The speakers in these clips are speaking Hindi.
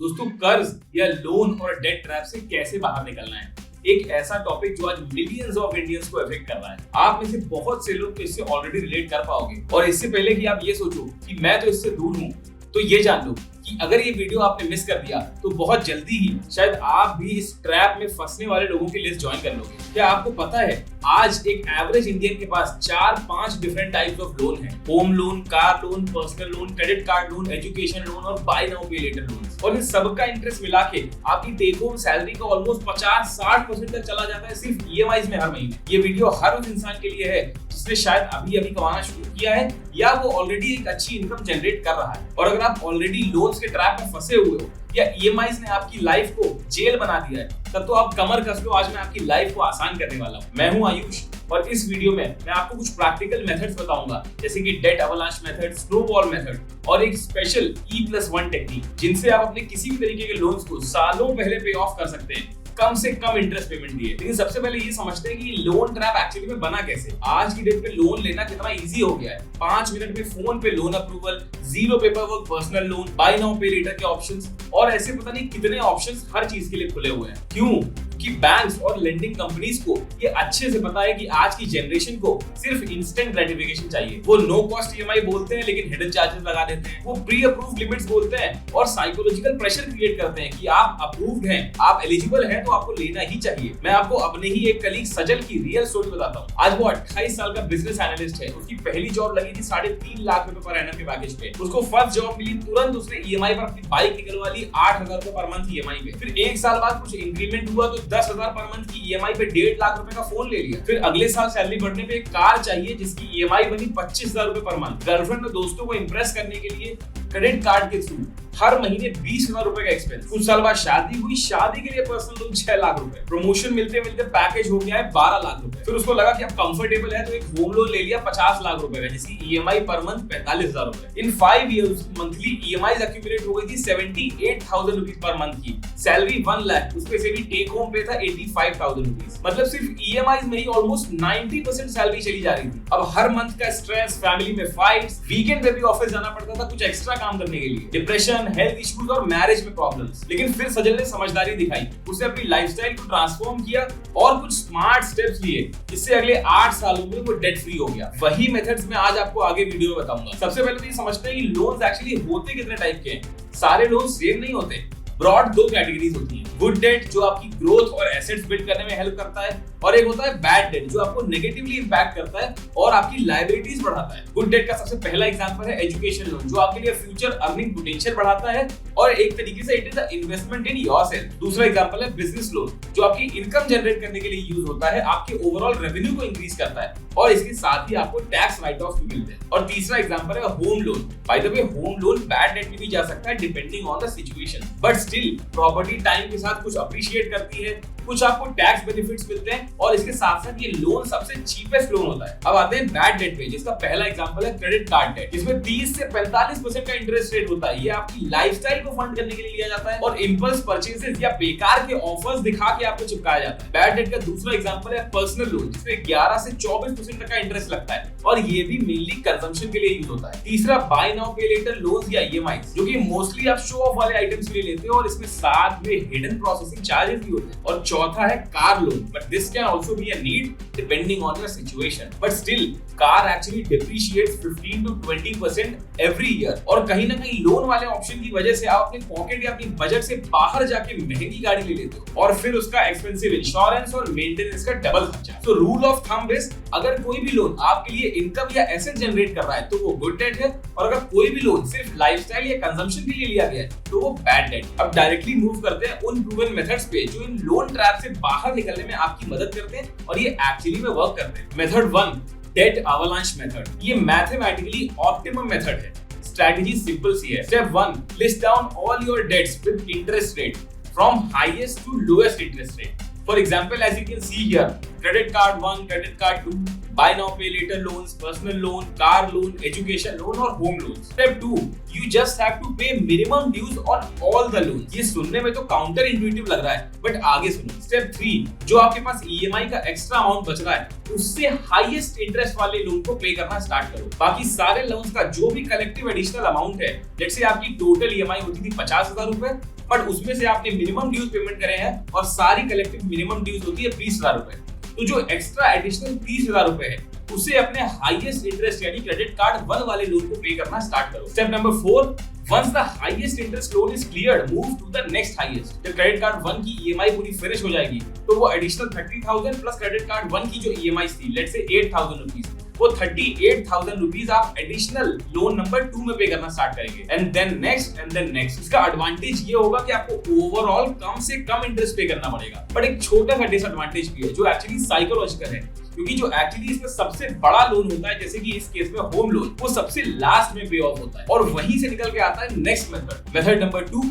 दोस्तों, कर्ज या लोन और डेट ट्रैप से कैसे बाहर निकलना है, एक ऐसा टॉपिक जो आज मिलियंस ऑफ इंडियंस को अफेक्ट कर रहा है। आप में से बहुत से लोग तो इससे ऑलरेडी रिलेट कर पाओगे। और इससे पहले कि आप ये सोचो कि मैं तो इससे दूर हूँ, तो ये जान लो कि अगर ये वीडियो आपने मिस कर दिया तो बहुत जल्दी ही शायद आप भी इस ट्रैप में फंसने वाले लोगों की लिस्ट ज्वाइन कर लोगे। क्या आपको पता है आज एक एवरेज इंडियन के पास 4-5 डिफरेंट टाइप्स ऑफ लोन है। Home loan, car loan, personal loan, credit card loan, education loan और bye now pay letter loan. और इन सबका इंटरेस्ट मिला के आपकी टेक होम सैलरी का ऑलमोस्ट 50-60% तक चला जाता है सिर्फ ईएमआईज में हर महीने। ये वीडियो हर उस इंसान के लिए है जिसने शायद अभी कमाना शुरू किया है या वो ऑलरेडी एक अच्छी इनकम जनरेट कर रहा है। और अगर आप ऑलरेडी लोन्स के ट्रैप में फंसे हुए हो या ईएमआईज ने आपकी लाइफ को जेल बना दिया है, तब तो आप कमर कस लो। आज मैं आपकी लाइफ को आसान करने वाला हूँ। मैं हूँ आयुष और इस वीडियो में मैं आपको कुछ प्रैक्टिकल मेथड्स बताऊंगा, जैसे कि debt avalanche method, snowball method और एक स्पेशल E+1 टेक्निक, जिनसे आप अपने किसी भी तरीके के लोन्स को सालों पहले पे ऑफ कर सकते हैं कम से कम इंटरेस्ट पेमेंट दिए। लेकिन सबसे पहले ये समझते हैं कि लोन ट्रैप एक्चुअली में बना कैसे। आज की डेट पे लोन लेना कितना इजी हो गया है। 5 मिनट में फोन पे loan approval, zero paper work personal loan, buy now pay later के ऑप्शंस और ऐसे पता नहीं कितने ऑप्शंस हर चीज के लिए खुले हुए हैं। क्यों? कि बैंक्स और लेंडिंग कंपनीज को ये अच्छे से पता है कि आज की जनरेशन को सिर्फ इंस्टेंट ग्रेटिफिकेशन चाहिए। वो नो कॉस्ट ईएमआई बोलते हैं लेकिन हिडन चार्जेस लगा देते हैं। वो प्री अप्रूव्ड लिमिट्स बोलते हैं और साइकोलॉजिकल प्रेशर क्रिएट करते हैं कि आप अप्रूव्ड हैं, आप एलिजिबल हैं, तो आपको लेना ही चाहिए। मैं आपको अपने ही एक कलीग सजल की रियल स्टोरी बताता हूँ। आज वो 28 साल का बिजनेस एनालिस्ट है। उसकी पहली जॉब लगी थी 3.5 लाख रुपए पर एनम के पैकेज पे। उसको फर्स्ट जॉब मिली, तुरंत उसने ईएमआई पर अपनी बाइक निकलवा ली 8,000 रुपए पर मंथ ईएमआई पे। फिर 1 साल बाद कुछ इंक्रीमेंट हुआ तो 10,000 पर मंथ की ईएमआई पे 1.5 लाख रुपए का फोन ले लिया। फिर अगले साल सैलरी बढ़ने पे एक कार चाहिए जिसकी ईएमआई बनी 25,000 रुपए पर मंथ। गर्लफ्रेंड और दोस्तों को इंप्रेस करने के लिए क्रेडिट कार्ड के थ्रू हर महीने 20,000 रुपए का एक्सपेंस। कुछ साल बाद शादी हुई, शादी के लिए पर्सनल लोन 6 लाख रुपए। प्रमोशन मिलते मिलते पैकेज हो गया है 12 लाख रुपए। फिर उसको लगा कि अब कंफर्टेबल है तो एक होम लोन ले लिया 50 लाख रुपए का, जिसकी ईएमआई पर मंथ 45,000 रुपए। इन 5 इयर्स मंथली ईएमआई एक्यूमुलेट हो गई थी 78,000 रुपीस पर मंथ की। सैलरी 1 लाख, उसमें से भी टेक होम पे था 85,000 रुपीस। मतलब सिर्फ ईएमआई में ही ऑलमोस्ट 90% सैलरी चली जा रही थी। अब हर मंथ का स्ट्रेस, फैमिली में फाइट्स, वीकेंड पे भी ऑफिस जाना पड़ता था कुछ एक्स्ट्रा काम करने के लिए, डिप्रेशन, हेल्थ इश्यूज और मैरिज में प्रॉब्लम्स। लेकिन फिर सजल ने समझदारी दिखाई। उसने अपनी लाइफस्टाइल को ट्रांसफॉर्म किया और कुछ स्मार्ट स्टेप्स लिए, जिससे अगले 8 सालों में वो डेट फ्री हो गया। वही मेथड्स मैं आज आपको आगे वीडियो में बताऊंगा। सबसे पहले तो ये समझते हैं कि लोन्स एक्चुअली होते कितने टाइप के हैं। सारे लोन सेम नहीं होते। ब्रॉड 2 कैटेगरीज होती हैं। गुड डेट जो आपकी ग्रोथ और एसेट्स बिल्ड करने में हेल्प करता है, और एक होता है बैड डेट जो आपको नेगेटिवली इंपैक्ट करता है और आपकी लायबिलिटीज बढ़ाता है। गुड डेट का सबसे पहला एग्जांपल है एजुकेशन लोन, जो आपके लिए फ्यूचर अर्निंग पोटेंशियल बढ़ाता है और एक तरीके से it is the investment in yourself. दूसरा एग्जांपल है बिजनेस लोन, जो आपकी इनकम जनरेट करने के लिए यूज होता है, आपके ओवरऑल रेवेन्यू को इंक्रीज करता है और इसके साथ ही आपको टैक्स राइट ऑफ भी मिलते हैं। और तीसरा एग्जांपल है home loan. By the way, home loan bad debt में भी जा सकता है depending on the situation, but still property time के साथ कुछ अप्रिशिएट करती है, कुछ आपको टैक्स बेनिफिट्स मिलते हैं और इसके साथ साथ ये लोन सबसे चीपेस्ट लोन होता है। अब आते हैं बैड डेट पे, जिसका पहला एग्जांपल है क्रेडिट कार्ड डेट। इसमें 30 से 45% का इंटरेस्ट रेट होता है। ये आपकी लाइफस्टाइल को फंड करने के लिए लिया जाता है और इंपल्स परचेसेस या बेकार के ऑफर्स दिखा के आपको चिपकाया जाता है। बैड डेट का दूसरा एग्जांपल है पर्सनल लोन, जिसमें 11 से 24% तक का इंटरेस्ट लगता है और ये भी मेनली कंजम्पशन के लिए यूज होता है। तीसरा bye now pay letter loans या ईएमआईज, जो कि मोस्टली आप शो ऑफ वाले आइटम्स के लिए लेते हो और इसमें साथ में हिडन प्रोसेसिंग चार्जेस भी होते हैं। और चौथा है car loan, but this can also be a need depending on your situation, but still car actually depreciates 15 to 20% every year. और कहीं ना कहीं लोन वाले ऑप्शन की वजह से आप अपने पॉकेट या अपनी बजट से बाहर जाके महंगी गाड़ी ले लेते हो और फिर उसका एक्सपेंसिव इंश्योरेंस और मेंटेनेंस का डबल खर्चा। तो रूल ऑफ थंब इज, अगर कोई भी लोन आपके लिए इनकम या एसेट जनरेट कर रहा है तो वो गुड डेट है, और अगर कोई भी लोन सिर्फ लाइफस्टाइल या कंजम्पशन के लिए लिया गया है तो वो बैड डेट। अब डायरेक्टली मूव करते हैं उन प्रूवन मेथड्स पे जो इन लोन ट्रैप से बाहर निकलने में आपकी मदद करते हैं और ये एक्चुअली में वर्क करते हैं। Method 1, debt avalanche method. ये मैथमेटिकली ऑप्टिमम मेथड है। स्ट्रेटजी सिंपल सी है। Step 1, list down all your debts with interest rate from highest to lowest interest rate. For example, as you can see here, credit card 1, credit card 2, buy now pay later loans, personal loan, car loan, education loan और home loans. Step 2, you just have to pay minimum dues on all the loans. ये सुनने में तो काउंटर इंट्यूटिव लग रहा है, बट आगे सुनो। Step 3, जो आपके पास ईएमआई का एक्स्ट्रा अमाउंट बच रहा है उससे हाईएस्ट इंटरेस्ट वाले लोन को पे करना स्टार्ट करो। बाकी सारे लोन्स का जो भी कलेक्टिव एडिशनल अमाउंट है, जैसे आपकी टोटल ईएमआई होती थी 50,000 रुपए, बट उसमें से आपने मिनिमम ड्यूज पेमेंट करे हैं और सारी कलेक्टिव मिनिमम ड्यूज होती है 20,000 रुपए। तो जो एक्स्ट्रा एडिशनल 30,000 रुपए है उसे अपने हाईएस्ट इंटरेस्ट यानी क्रेडिट कार्ड 1 वाले लोन को पे करना स्टार्ट करो। Step number 4, once the highest interest loan is cleared, move to the next highest। जब क्रेडिट कार्ड 1 की EMI पूरी फिनिश हो जाएगी तो वो एडिशनल 30,000 प्लस क्रेडिट कार्ड 1 की जो EMI थी, लेट्स से 8,000 रुपीस, वो 38,000 रुपीस आप एडिशनल लोन नंबर 2 में पे करना स्टार्ट करेंगे। And then next. इसका एडवांटेज ये होगा कि आपको ओवरऑल कम से कम इंटरेस्ट पे करना पड़ेगा, बट एक छोटा सा डिसएडवांटेज भी है जो एक्चुअली साइकोलॉजिकल है, क्योंकि जो एक्चुअली इसमें सबसे बड़ा लोन होता है, जैसे कि इस केस में होम लोन, वो सबसे लास्ट में पे ऑफ होता है और वहीं से निकल के आता है next method number 2,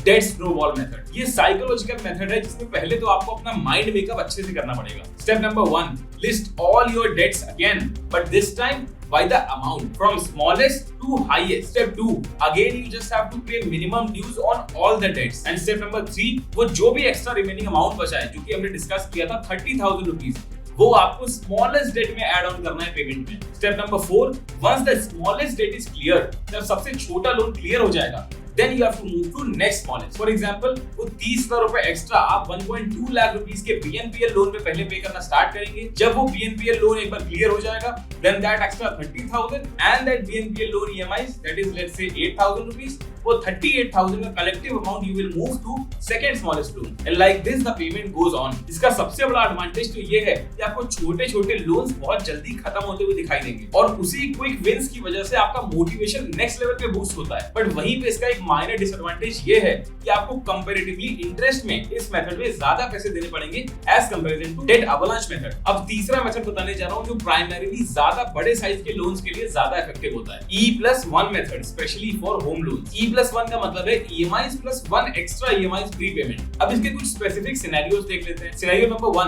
debt snowball method. ये साइकोलॉजिकल मेथड है जिसमें पहले तो आपको अपना माइंड मेकअप अच्छे से करना पड़ेगा। Step number 1, list all your debts again, but this time by the amount from smallest to highest। Step 2, again you just have to pay minimum dues on all the debts। And step number 3, वो जो भी extra remaining amount बचा है, जो कि हमने डिस्कस किया था 30,000 रुपीस, वो आपको स्मॉलेस्ट डेट में ऐड ऑन करना है पेमेंट में। Step number 4, once the smallest debt is cleared, जब सबसे छोटा लोन क्लियर हो जाएगा, then you have to move to next smallest। For example, वो 30,000 रुपए एक्स्ट्रा आप 1.2 लाख रुपीस के BNPL लोन में पहले पे करना स्टार्ट करेंगे। जब वो BNPL लोन एक बार क्लियर हो जाएगा, then that extra 30,000 and that BNPL loan EMIs, that is let's say 8,000 rupees, वो 38,000 का collective amount you will move to second smallest loan, and like this the payment goes on। इसका सबसे बड़ा एडवांटेज तो ये है कि आपको छोटे-छोटे लोन्स बहुत जल्दी खत्म होते हुए दिखाई देंगे और उसी क्विक विंस की वजह से आपका मोटिवेशन नेक्स्ट लेवल पे बूस्ट होता है। बट वहीं पे इसका एक माइनर डिसएडवांटेज ये है कि आपको कंपैरेटिवली इंटरेस्ट में इस मेथड में ज्यादा पैसे देने पड़ेंगे as comparison to debt avalanche method. अब तीसरा मेथड बताने जा रहा हूं जो प्राइमरीली ज्यादा बड़े साइज के लोन्स के लिए ज्यादा इफेक्टिव होता है, E+1 method, specially for home loans. E+1 का मतलब है EMIs plus 1 extra EMIs prepayment. अब इसके कुछ स्पेसिफिक सिनेरियोस देख लेते हैं। Scenario number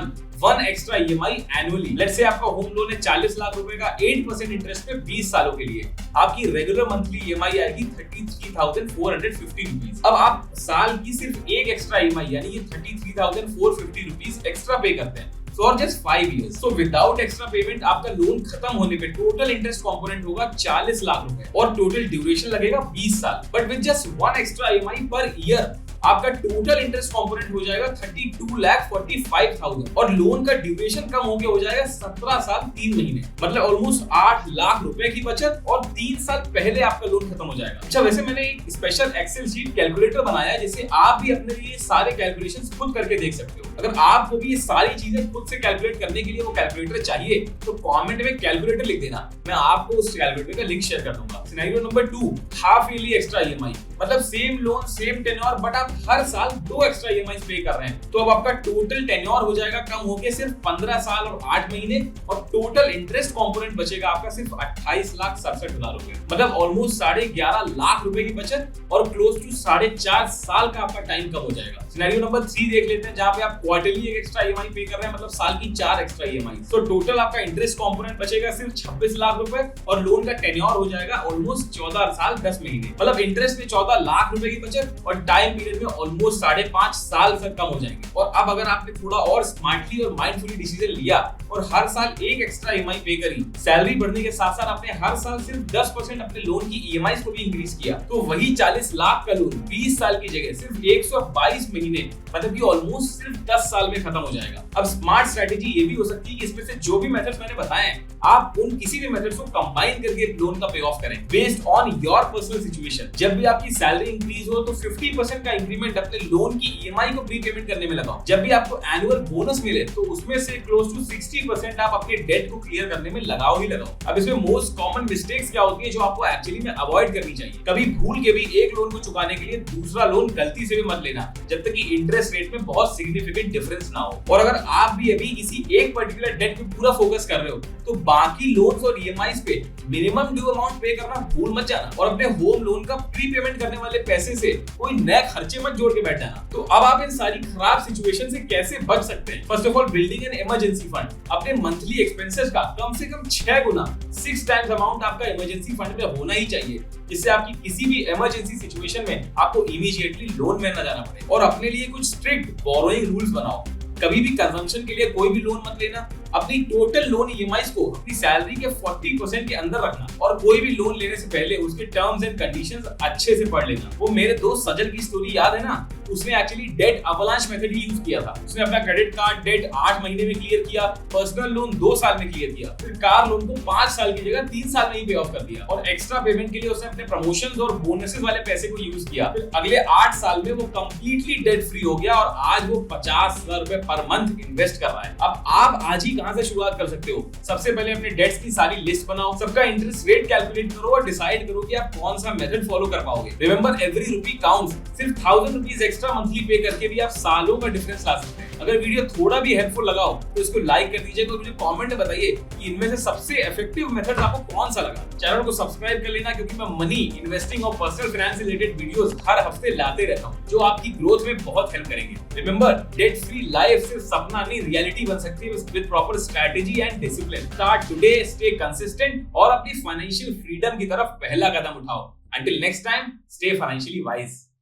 1 extra EMI annually. Let's say आपका होम लोन है 40 लाख रुपए का 8% इंटरेस्ट पे 20 सालों के लिए। आपकी रेगुलर मंथली EMI आएगी 33,450 रुपीस। अब आप साल की सिर्फ एक एक्स्ट्रा EMI यानी ये 33,450 रुपीस एक्स्ट्रा पे करते हैं for just 5 years। So without extra payment आपका लोन खत्म होने पे टोटल इंटरेस्ट कंपोनेंट होगा 40 लाख रुपए और टोटल ड्यूरेशन लगेगा 20 साल। But with just 1 extra EMI per year आपका टोटल इंटरेस्ट कंपोनेंट हो जाएगा 32,45,000 और लोन का ड्यूरेशन कम होके हो जाएगा 17 साल 3 महीने, मतलब ऑलमोस्ट 8 लाख रुपए की बचत और 3 साल पहले आपका लोन खत्म हो जाएगा। अच्छा, वैसे मैंने एक स्पेशल एक्सेल शीट कैलकुलेटर बनाया है जिसे आप भी अपने लिए सारे कैलकुलेशंस खुद करके देख सकते हो। अगर आपको भी ये सारी चीजें खुद से कैलकुलेट करने के लिए वो कैलकुलेटर चाहिए तो कमेंट में कैलकुलेटर लिख देना, मैं आपको उस कैलकुलेटर का लिंक शेयर कर दूंगा। Scenario number 2, half yearly extra EMI, मतलब same loan same tenure but आप हर साल 2 एक्स्ट्रा EMI पे कर रहे हैं, तो अब आपका टोटल टेन्योर हो जाएगा कम होके सिर्फ 15 साल और 8 महीने और टोटल इंटरेस्ट कंपोनेंट बचेगा आपका सिर्फ 28,67,000 रुपए, मतलब ऑलमोस्ट 11.5 लाख रुपए की बचत और क्लोज टू 4.5 साल का आपका टाइम कम हो जाएगा। सिनेरियो नंबर 3 देख लेते हैं जहां पे आप क्वार्टरली एक एक्स्ट्रा EMI पे कर रहे हैं, मतलब साल की 4 एक्स्ट्रा EMI, तो टोटल आपका इंटरेस्ट कंपोनेंट बचेगा सिर्फ 26 लाख रुपए और लोन का टेन्योर हो जाएगा ऑलमोस्ट 14 साल 10 महीने, मतलब इंटरेस्ट में 14 लाख रुपए की बचत और टाइम पीरियड में ऑलमोस्ट 5.5 साल तक कम हो जाएंगे। और अब अगर आपने थोड़ा और स्मार्टली और माइंडफुली डिसीजन लिया और हर साल एक एक्स्ट्रा EMI पे करी, सैलरी बढ़ने के साथ साथ आपने हर साल सिर्फ 10% अपने लोन की EMIs को भी इंक्रीज किया, तो वही 40 लाख का लोन 20 साल की जगह सिर्फ 122 महीने, मतलब कि ऑलमोस्ट सिर्फ 10 साल में खत्म हो जाएगा। अब स्मार्ट स्ट्रेटेजी ये भी हो सकती है कि इसमें से जो भी मेथड्स मैंने बताए हैं आप उन किसी भी मेथड्स को कंबाइन करके लोन का पे ऑफ करें based on your personal situation. जब भी आपकी सैलरी इंक्रीज हो तो 50% का इंक्रीमेंट अपने लोन की EMI को प्री पेमेंट करने में लगाओ। जब भी आपको एनुअल बोनस मिले तो उसमें से क्लोज टू 60% आप अपने डेट को क्लियर करने में लगाओ ही लगाओ। अब इसमें मोस्ट कॉमन मिस्टेक्स क्या होती है जो आपको एक्चुअली में अवॉइड करनी चाहिए? कभी भूल के भी एक लोन को चुकाने के लिए दूसरा लोन गलती से भी मत लेना जब तक कि इंटरेस्ट रेट में बहुत सिग्निफिकेंट डिफरेंस ना हो। और अगर आप भी अभी किसी एक पर्टिकुलर डेट पे पूरा फोकस कर रहे हो तो बाकी लोन्स और EMIs पे मिनिमम ड्यू अमाउंट पे करना भूल मत जाना और अपने होम लोन का प्री पेमेंट करने वाले पैसे से कोई नए खर्चे मत जोड़ के बैठ जाना। तो अब आप इन सारी खराब सिचुएशन से कैसे बच सकते हैं? First of all, building an emergency fund. अपने मंथली एक्सपेंसेस का कम से कम 6 गुना 6 टाइम्स अमाउंट आपका इमरजेंसी फंड में होना ही चाहिए, जिससे आपकी किसी भी इमरजेंसी सिचुएशन में आपको इमीडिएटली लोन में न जाना पड़े। और अपने लिए कुछ स्ट्रिक्ट बोरोइंग रूल्स बनाओ। कभी भी कंजम्पशन के लिए कोई भी लोन मत लेना, अपनी टोटल लोन ईएमआईज को अपनी सैलरी के 40% के अंदर रखना और कोई भी लोन लेने से पहले उसके टर्म्स एंड कंडीशंस अच्छे से पढ़ लेना। वो मेरे दोस्त सजल की स्टोरी याद है ना, उसने एक्चुअली डेट अवलांच मेथड ही यूज किया था। उसने अपना क्रेडिट कार्ड डेट 8 महीने में क्लियर किया, पर्सनल लोन 2 साल में क्लियर किया, फिर कार लोन को 5 साल की जगह 3 साल में ही पे ऑफ कर दिया और एक्स्ट्रा पेमेंट के लिए उसने अपने प्रमोशंस और बोनसेस वाले पैसे को यूज किया। फिर अगले 8 साल में वो कंप्लीटली डेट फ्री हो गया और आज वो 50,000 रुपए पर मंथ इन्वेस्ट कर रहा है। अब आप आज ही कहां से शुरुआत कर सकते हो? सबसे पहले अपने डेट्स की सारी लिस्ट बनाओ, सबका इंटरेस्ट रेट कैलकुलेट करो और डिसाइड करो कि आप कौन सा मेथड फॉलो कर पाओगे। Remember, every rupee counts. सिर्फ 1000 रुपीज एक्स्ट्रा मंथली पे करके भी आप सालों का डिफरेंस ला सकते हैं। अगर वीडियो थोड़ा भी हेल्पफुल लगा हो तो इसको लाइक कर दीजिएगा और मुझे कमेंट में बताइए कि इनमें से सबसे इफेक्टिव मेथड आपको कौन सा लगा। चैनल को सब्सक्राइब कर लेना क्योंकि मैं मनी, इन्वेस्टिंग और पर्सनल फाइनेंस रिलेटेड वीडियोस हर हफ्ते लाते रहता हूं जो आपकी ग्रोथ में बहुत हेल्प करेंगे। रिमेंबर, डेट फ्री लाइफ सिर्फ सपना नहीं, रियलिटी बन सकती है with proper strategy and discipline. Start today, stay consistent और अपनी फाइनेंशियल फ्रीडम की तरफ पहला कदम उठाओ। Until next time, stay financially wise.